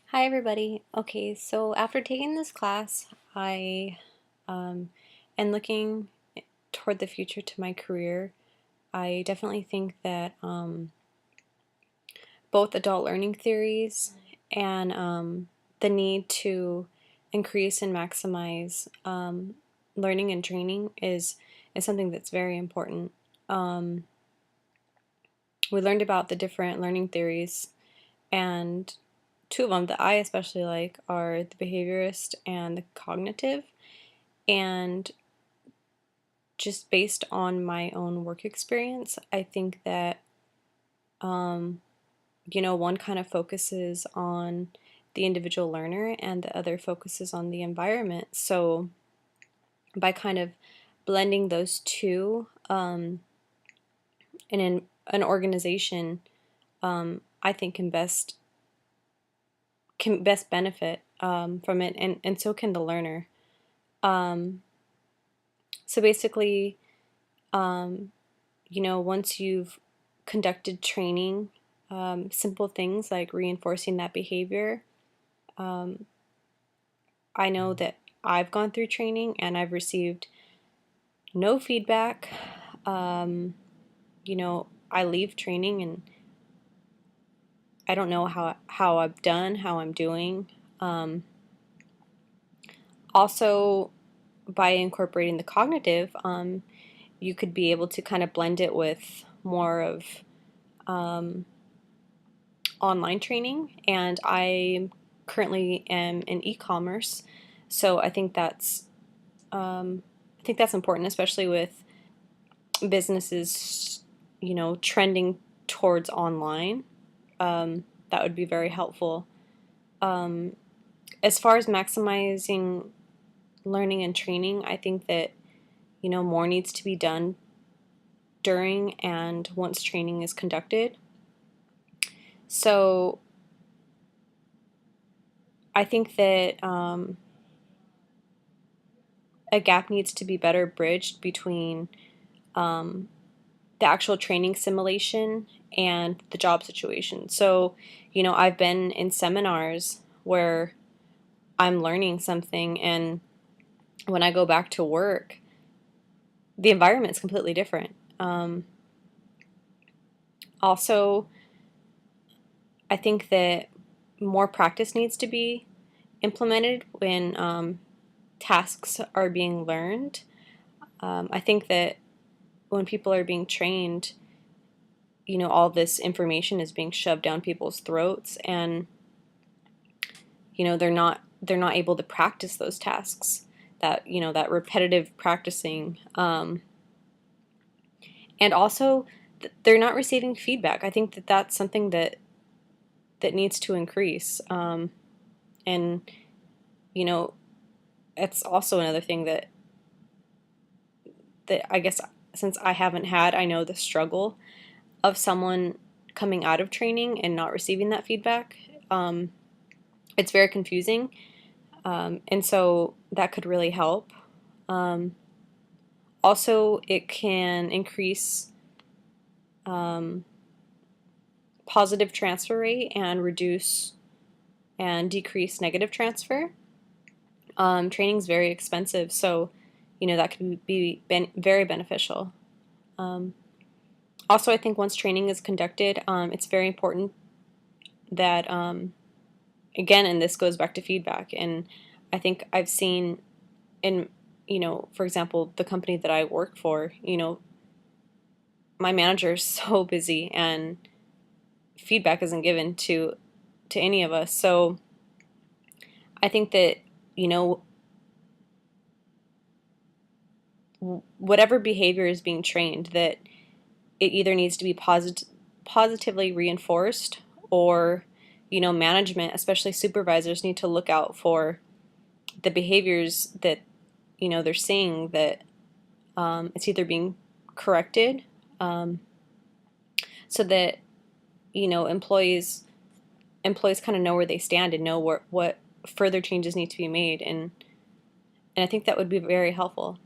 Hi everybody. Okay, so after taking this class, I am looking toward the future to my career. I definitely think that both adult learning theories and the need to increase and maximize learning and training is something that's very important. Um, we learned about the different learning theories, and two of them that I especially like are the behaviorist and the cognitive. And just based on my own work experience, I think that, um, one kind of focuses on the individual learner and the other focuses on the environment. So by kind of blending those two in an organization, I think can best benefit from it, and so can the learner. Um, so basically, um, once you've conducted training, simple things like reinforcing that behavior. Um, I know that I've gone through training and I've received no feedback. Um, I leave training and I don't know how I've done, how I'm doing. Um, Also, by incorporating the cognitive, you could be able to kind of blend it with more of um, online training, and I currently am in e-commerce, so um, I think that's important, especially with businesses, trending towards online. That would be very helpful. Um, as far as maximizing learning and training, I think that more needs to be done during and once training is conducted. So I think that a gap needs to be better bridged between um, the actual training simulation and the job situation. So, I've been in seminars where I'm learning something, and when I go back to work, the environment's completely different. Also, I think that more practice needs to be implemented when tasks are being learned. I think that when people are being trained, all this information is being shoved down people's throats, and they're not able to practice those tasks, that repetitive practicing, and also they're not receiving feedback. I think that that's something that needs to increase, and you know it's also another thing that I guess, since I haven't had, I know the struggle of someone coming out of training and not receiving that feedback. It's very confusing, and so that could really help. Um, Also, it can increase um, positive transfer rate and reduce and decrease negative transfer. Training is very expensive, so that could be very beneficial. Um, Also, I think once training is conducted, it's very important that, again, and this goes back to feedback, and I think I've seen in, for example, the company that I work for, my manager is so busy and feedback isn't given to any of us. So I think that, you know, whatever behavior is being trained, that it either needs to be positively reinforced, or, management, especially supervisors, need to look out for the behaviors that, they're seeing, that it's either being corrected, um, so that, employees kind of know where they stand and know what further changes need to be made, and I think that would be very helpful.